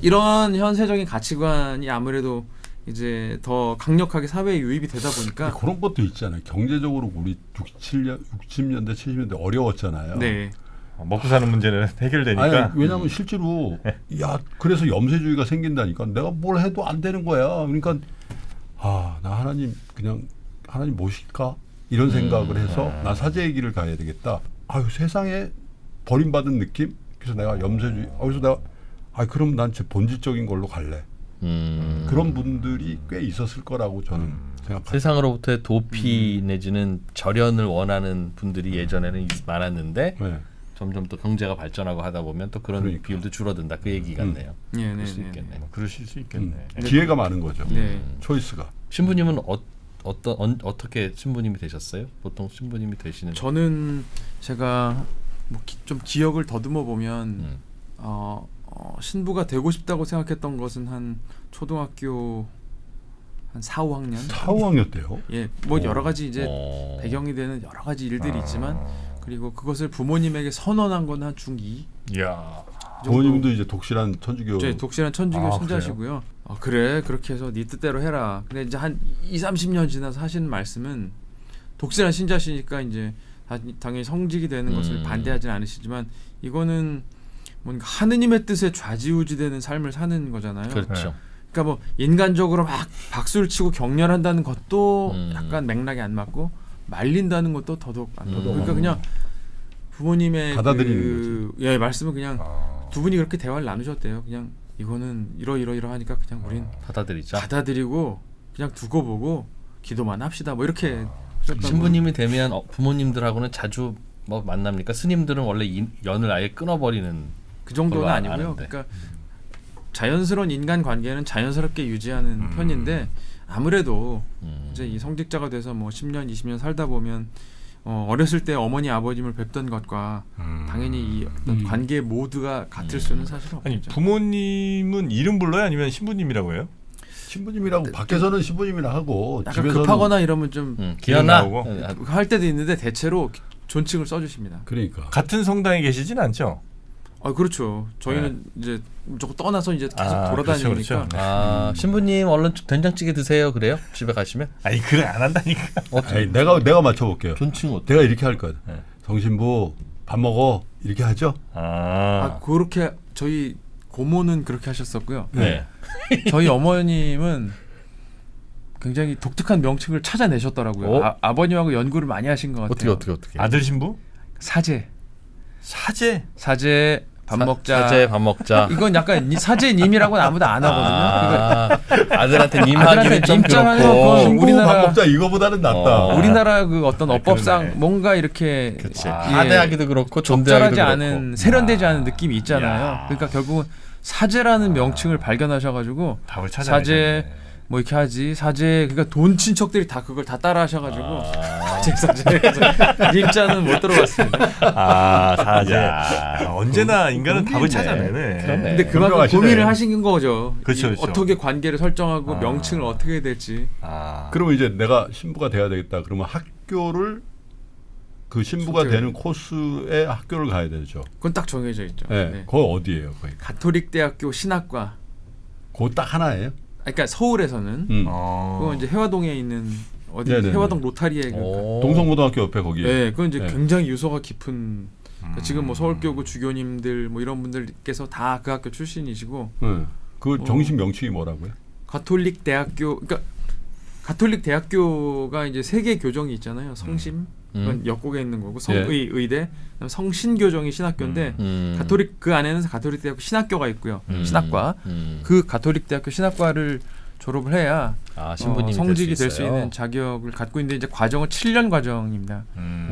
이런 현세적인 가치관이 아무래도 이제 더 강력하게 사회에 유입이 되다 보니까 그런 것도 있잖아요. 경제적으로 우리 60년대 70년대 어려웠잖아요. 네, 먹고 사는 문제는 해결되니까. 아니, 왜냐하면 실제로 야 그래서 염세주의가 생긴다니까. 내가 뭘 해도 안 되는 거야. 그러니까 나 하나님 그냥 하나님 모실까 이런 생각을 해서 나 사제의 길을 가야 되겠다. 아유 세상에 버림받은 느낌. 그래서 내가 염세주의. 그래서 내가 그럼 난 제 본질적인 걸로 갈래. 그런 분들이 꽤 있었을 거라고 저는 생각합니다. 세상으로부터의 도피 내지는 절연을 원하는 분들이 예전에는 많았는데 네. 점점 또 경제가 발전하고 하다 보면 또 그런 그러니까. 비율도 줄어든다. 그 얘기 같네요. 네, 그럴 네, 수 네. 있겠네. 뭐 그러실 수 있겠네. 기회가 많은 거죠. 네. 초이스가. 신부님은 어떻게 신부님이 되셨어요? 보통 신부님이 되시는 저는 제가 뭐 좀 기억을 더듬어 보면 신부가 되고 싶다고 생각했던 것은 한 초등학교 한 4, 5학년. 4, 5학년 때요? 예, 뭐 여러 가지 이제 어. 배경이 되는 여러 가지 일들이 있지만 그리고 그것을 부모님에게 선언한 건 한 중2. 이야. 부모님도 이제 독실한 천주교. 제 독실한 천주교 아, 신자시고요. 그래 그렇게 해서 네 뜻대로 해라. 근데 이제 한 2, 30년 지나서 하시는 말씀은 독실한 신자시니까 이제 당연히 성직이 되는 것을 반대하지는 않으시지만 이거는 뭔가 하느님의 뜻에 좌지우지되는 삶을 사는 거잖아요. 그렇죠. 그러니까 뭐 인간적으로 막 박수를 치고 격려한다는 것도 약간 맥락이 안 맞고 말린다는 것도 더더욱 안 맞고 그러니까 그냥 부모님의 받아들이는 예 말씀은 그냥 두 분이 그렇게 대화를 나누셨대요. 그냥 이거는 이러 하니까 그냥 우린 받아들이자. 받아들이고 그냥 두고 보고 기도만 합시다. 뭐 이렇게 신부님이 되면 부모님들하고는 자주 뭐 만납니까? 스님들은 원래 연을 아예 끊어버리는 그 정도는 걸로 아니고요. 아는데. 그러니까 자연스러운 인간 관계는 자연스럽게 유지하는 편인데 아무래도 이제 이 성직자가 돼서 뭐 10년, 20년 살다 보면 어렸을 때 어머니 아버님을 뵙던 것과 당연히 이 어떤 관계 모두가 같을 수는 사실 없죠. 아니 부모님은 이름 불러요? 아니면 신부님이라고 해요? 신부님이라고 밖에서는 신부님이라 하고 약간 집에서는 급하거나 이러면 좀 기현아 나오고? 할 때도 있는데 대체로 존칭을 써주십니다. 그러니까 같은 성당에 계시진 않죠? 그렇죠. 저희는 이제 무조건 떠나서 이제 계속 돌아다니니까. 그렇죠. 신부님 얼른 된장찌개 드세요. 그래요? 집에 가시면 아니 그래 안 한다니까. 아니, 내가 맞춰볼게요. 존칭 어때? 내가 이렇게 할 거야. 네. 성신부 밥 먹어 이렇게 하죠. 그렇게 저희 고모는 그렇게 하셨었고요. 네. 저희 어머님은 굉장히 독특한 명칭을 찾아내셨더라고요. 아버님하고 연구를 많이 하신 것 같아요. 어떻게? 아들 신부? 사제 밥 먹자. 사제 밥 먹자. 이건 약간 사제님이라고는 아무도 안 하거든요. 그러니까 아들한테 님하기는 좀 님자라는 그렇고. 건 신부 우리나라- 밥 먹자 이거보다는 낫다. 우리나라 그 어떤 업법상 그러네. 뭔가 이렇게 그렇지. 예, 하대하기도 그렇고 존대하기도 적절하지 그렇고. 않은 세련되지 않은 느낌이 있잖아요. 야. 그러니까 결국은 사제라는 명칭을 발견하셔가지고 답을 찾아. 사제 뭐 이렇게 하지 사제 그러니까 돈 친척들이 다 그걸 다 따라하셔가지고 제 사제에서 님자는 못 들어봤습니다. 아 사제. 야, 언제나 인간은 그런 답을 게 있네. 찾아내네. 그러네. 근데 그만큼 공감하시네. 고민을 하신 거죠. 그렇죠, 이 그렇죠. 어떻게 관계를 설정하고 아. 명칭을 어떻게 해야 될지. 아. 그러면 이제 내가 신부가 돼야 되겠다. 그러면 학교를 그 신부가 선택을 되는 코스에 학교를 가야 되죠. 그건 딱 정해져 있죠. 네. 네. 거기 어디예요? 거기. 가톨릭 대학교 신학과. 그거 딱 하나예요? 그러니까 서울에서는 그건 이제 해화동에 있는 어디 네네네. 해화동 로타리에 오. 동성고등학교 옆에 거기에. 네, 그건 이제 네. 굉장히 유서가 깊은 그러니까 지금 뭐 서울교구 주교님들 뭐 이런 분들께서 다 그 학교 출신이시고 네. 그 정식 명칭이 뭐라고요? 가톨릭 대학교 그러니까 가톨릭 대학교가 이제 세 개 교정이 있잖아요. 성심 그건 역곡에 있는 거고 성의 의대 그다음에 성신교정이 신학교인데 가톨릭 그 안에는 가톨릭 대학교 신학교가 있고요. 신학과 그 가톨릭 대학교 신학과를 졸업을 해야 신부님이 성직이 될 될 수 있는 자격을 갖고 있는데 이제 과정은 7년 과정입니다.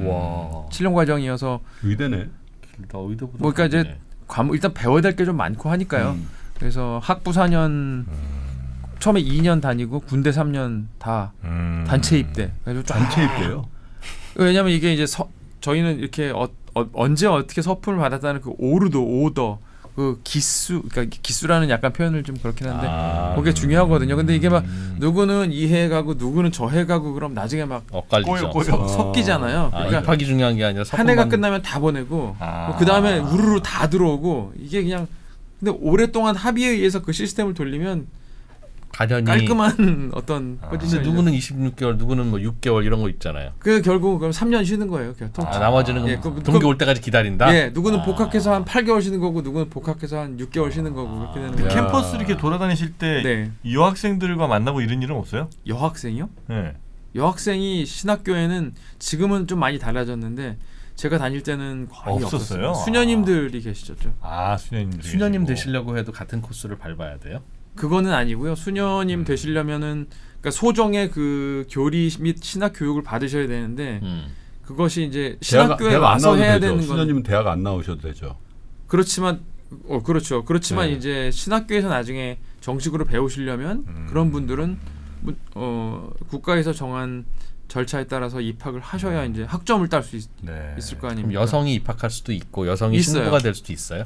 와. 7년 과정이어서 의대네. 길다. 의대보다. 뭐 그러니까 이제 과목 일단 배워야 될 게 좀 많고 하니까요. 그래서 학부 4년 처음에 2년 다니고 군대 3년 다 단체 입대. 그래서 단체 입대요. 왜냐면 이게 이제 저희는 이렇게 언제 어떻게 서품을 받았다는 그 오더 그 기수 그러니까 기수라는 약간 표현을 좀 그렇긴 한데 그게 중요하거든요. 근데 이게 막 누구는 이해 가고 누구는 저해 가고 그럼 나중에 막 엇갈리죠. 섞이잖아요. 그러니까 입학이 중요한 게 아니라 한 해가 끝나면 다 보내고 그 다음에 우르르 다 들어오고 이게 그냥 근데 오랫동안 합의에 의해서 그 시스템을 돌리면 가련이 깔끔한 어떤 근데 포지션이 누구는 26개월, 누구는 뭐 6개월 이런 거 있잖아요. 그 결국 그럼 3년 쉬는 거예요. 그냥 나머지는 예, 동기 올 때까지 기다린다. 예, 누구는 복학해서 한 8개월 쉬는 거고 누구는 복학해서 한 6개월 쉬는 거고 그렇게 되는 야. 캠퍼스 이렇게 돌아다니실 때 네. 여학생들과 만나고 이런 일은 없어요? 여학생이요? 네. 여학생이 신학교에는 지금은 좀 많이 달라졌는데 제가 다닐 때는 거의 없었어요? 없었어요. 수녀님들이 계시죠. 수녀님들. 수녀님 되시려고 해도 같은 코스를 밟아야 돼요. 그거는 아니고요. 수녀님 되시려면은 그러니까 소정의 그 교리 및 신학 교육을 받으셔야 되는데 그것이 이제 신학교에 와서 해야 되는 건 수녀님은 대학 안 나오셔도 되죠. 그렇지만 그렇죠. 그렇지만 네. 이제 신학교에서 나중에 정식으로 배우시려면 그런 분들은 국가에서 정한 절차에 따라서 입학을 하셔야 이제 학점을 딸 수 네. 있을 거 그럼 아닙니까? 여성이 입학할 수도 있고 여성이 있어요. 신부가 될 수도 있어요.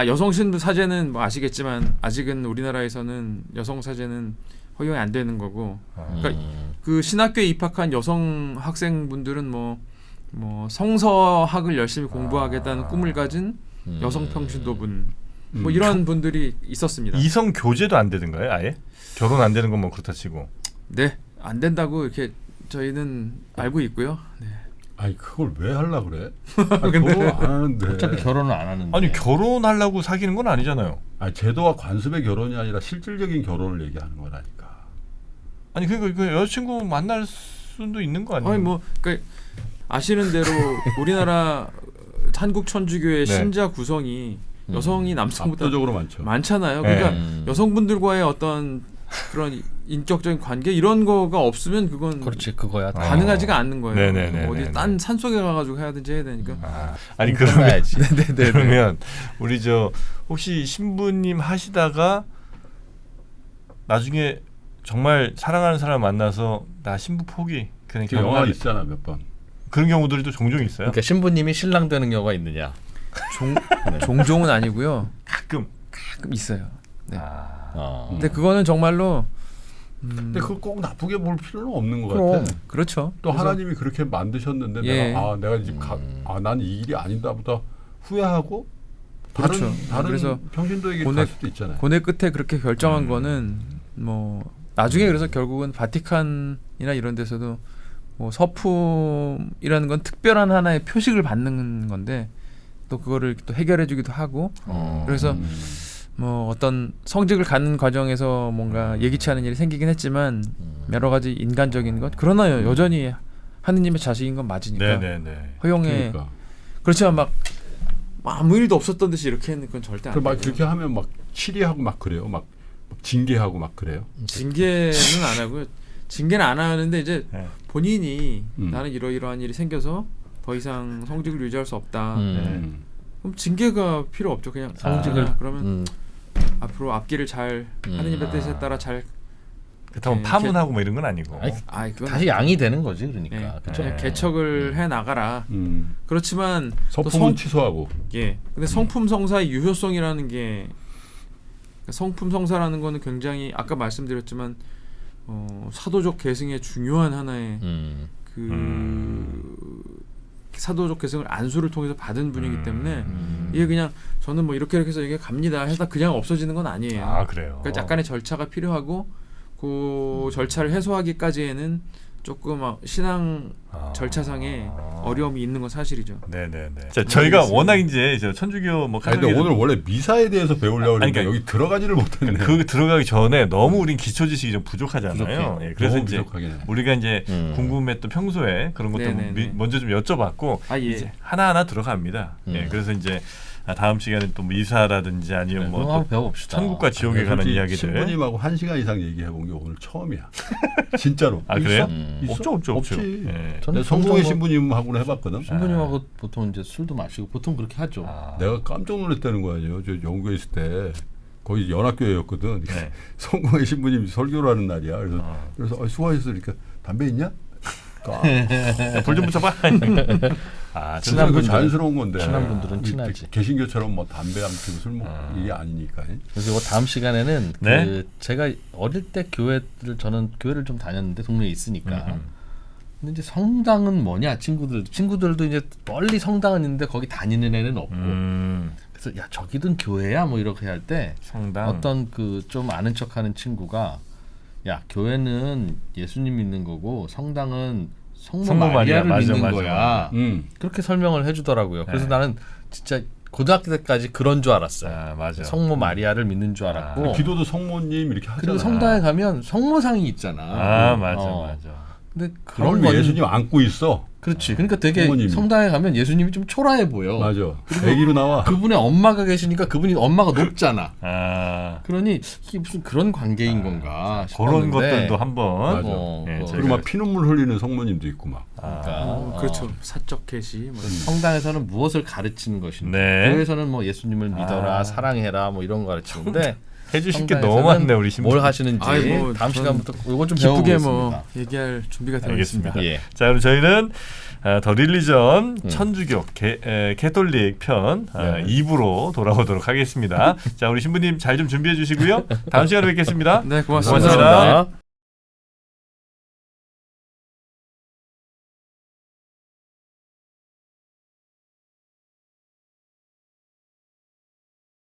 여성 신부 사제는 뭐 아시겠지만 아직은 우리나라에서는 여성 사제는 허용이 안 되는 거고 그러니까 그 신학교에 입학한 여성 학생분들은 뭐 성서학을 열심히 공부하겠다는 꿈을 가진 여성 평신도분 뭐 이런 분들이 있었습니다. 이성 교제도 안 되던가요? 아예? 결혼 안 되는 건 뭐 그렇다 치고. 네, 안 된다고 이렇게 저희는 알고 있고요. 네. 아니 그걸 왜 하려 그래? 결혼 안 하는데. 어차피 결혼을 안 하는데. 아니 결혼하려고 사귀는 건 아니잖아요. 아니 제도와 관습의 결혼이 아니라 실질적인 결혼을 얘기하는 거라니까. 아니 그러니까 그 여자친구 만날 수도 있는 거 아니에요? 아니 뭐 그러니까 아시는 대로 우리나라 한국 천주교의 네. 신자 구성이 여성이 남성보다 압도적으로 많죠. 많잖아요. 그러니까 네. 여성분들과의 어떤 그런 인격적인 관계 이런 거가 없으면 그건 그렇지 그거야. 다. 가능하지가 않는 거예요. 네네네네네. 어디 딴 산속에 가가지고 해야든지 해야 되니까. 아니 그러면 해야지. 그러면 우리 저 혹시 신부님 하시다가 나중에 정말 사랑하는 사람 만나서 나 신부 포기 그냥 그 영화 결혼할래. 있잖아 몇 번. 그런 경우들도 종종 있어요. 그러니까 신부님이 신랑 되는 경우가 있느냐? 종종은 아니고요. 가끔. 가끔 있어요. 네. 근데 근데 그거는 정말로 근데 그걸 꼭 나쁘게 볼 필요는 없는 것 그럼. 같아. 그렇죠. 또 그래서 하나님이 그렇게 만드셨는데 예. 내가 이제 난 이 일이 아닌다보다 후회하고 그렇죠. 다른 그래서 평신도에게 갈 수도 있잖아요. 고뇌 끝에 그렇게 결정한 거는 뭐 나중에 그래서 결국은 바티칸이나 이런 데서도 뭐 서품이라는 건 특별한 하나의 표식을 받는 건데 또 그거를 또 해결해주기도 하고 그래서 뭐 어떤 성직을 갖는 과정에서 뭔가 예기치 않은 일이 생기긴 했지만 여러 가지 인간적인 것 그러나 여전히 하느님의 자식인 건 맞으니까 네네네. 허용해. 그러니까. 그렇지만 막 아무 일도 없었던 듯이 이렇게 하는 건 절대 안 돼요. 막 그렇게 하면 막 치리하고 막 그래요. 막 징계하고 막 그래요. 징계는 안 하고요. 징계는 안 하는데 이제 네. 본인이 나는 이러이러한 일이 생겨서 더 이상 성직을 유지할 수 없다. 그럼 징계가 필요 없죠. 그냥 성직을 그러면 앞으로 앞길을 잘 하느님의 뜻에 따라 잘 그렇다고 이렇게 파문하고 뭐 이런 건 아니고. 아니, 그건 다시 양이 되는 거지 그러니까. 예, 그쵸? 네. 개척을 해 나가라. 그렇지만 또 서품은 취소하고. 근데 성품성사의 유효성이라는 게 성품성사라는 거는 굉장히 아까 말씀드렸지만 사도적 계승의 중요한 하나의 사도적 계승을 안수를 통해서 받은 분이기 때문에 이게 그냥 저는 뭐 이렇게 해서 이게 갑니다 해서 그냥 없어지는 건 아니에요. 아 그래요. 그러니까 약간의 절차가 필요하고 그 절차를 해소하기까지에는 조금 신앙 절차상의 어려움이 있는 건 사실이죠. 네네네. 자, 저희가 워낙 이제 천주교 뭐 아니, 근데 오늘 원래 미사에 대해서 배우려고 아니, 했는데 그러니까 여기 들어가지를 못했네. 그 들어가기 전에 너무 우린 기초 지식이 좀 부족하잖아요. 부족해. 예, 그래서 너무 이제 부족하긴 해. 우리가 이제 궁금했던 평소에 그런 것도 네네네. 먼저 좀 여쭤봤고 이제 하나하나 들어갑니다. 예, 그래서 이제 다음 시간에 또 미사라든지 아니면 네, 뭐 한번 또 배워봅시다. 천국과 지옥에 가는 솔직히 이야기들. 신부님하고 1시간 이상 얘기해 본 게 오늘 처음이야. 진짜로. 아 그래요? 있어? 없죠. 없지. 예. 저는 내가 성공의 성경하고- 신부님하고는 해봤거든. 신부님하고 보통 이제 술도 마시고 보통 그렇게 하죠. 내가 깜짝 놀랐다는 거 아니에요. 저 영국에 있을 때 거기 연합교회였거든. 네. 성공의 신부님 설교를 하는 날이야. 그래서 수고하셨어. 그러니까 담배 있냐? 불 좀 붙여봐. 친한 친한 그 분들, 자연스러운 건데. 친한 분들은 이 친하지. 개신교처럼 뭐 담배 안 피우고 술 먹고 이게 아니니까. 그래서 이거 다음 시간에는 네? 그 제가 어릴 때 저는 교회를 좀 다녔는데 동네에 있으니까. 근데 이제 성당은 뭐냐 친구들도 이제 멀리 성당은 있는데 거기 다니는 애는 없고. 그래서 야 저기든 교회야 뭐 이렇게 할 때 성당. 어떤 그 좀 아는 척하는 친구가 야 교회는 예수님 믿는 거고 성당은 성모 마리아를 맞아, 믿는 맞아, 거야. 그렇게 설명을 해주더라고요. 그래서 네. 나는 진짜 고등학교 때까지 그런 줄 알았어요. 아, 맞아. 성모 마리아를 믿는 줄 알았고. 기도도 성모님 이렇게 하잖아. 그리고 성당에 가면 성모상이 있잖아. 아 맞아. 근데 그런 그런 거 거는 예수님 안고 있어. 그렇지. 그러니까 되게 성모님이. 성당에 가면 예수님이 좀 초라해 보여. 맞아. 애기로 나와. 그분의 엄마가 계시니까 그분이 엄마가 높잖아. 아 그러니 이게 무슨 그런 관계인 건가 그런 싶었는데. 것들도 한번. 맞아. 예, 그거. 그리고 막 피눈물 흘리는 성모님도 있고 막. 그러니까 그렇죠. 사적 계시 뭐 성당에서는 무엇을 가르치는 것인지, 네. 교회에서는 뭐 예수님을 믿어라, 사랑해라, 뭐 이런 거 가르치는데 해주실 게 성당에서는 너무 많네 우리 신부. 뭘 하시는지 아이, 뭐 다음 저는 시간부터 이거 좀 기쁘게 배워보겠습니다. 뭐 얘기할 준비가 되어 있습니다. 알겠습니다. 예. 자, 그럼 저희는 더 릴리전 천주교 개톨릭 편 2부로 돌아오도록 하겠습니다. 자, 우리 신부님 잘 좀 준비해 주시고요. 다음 시간에 뵙겠습니다. 네, 고맙습니다. 고맙습니다.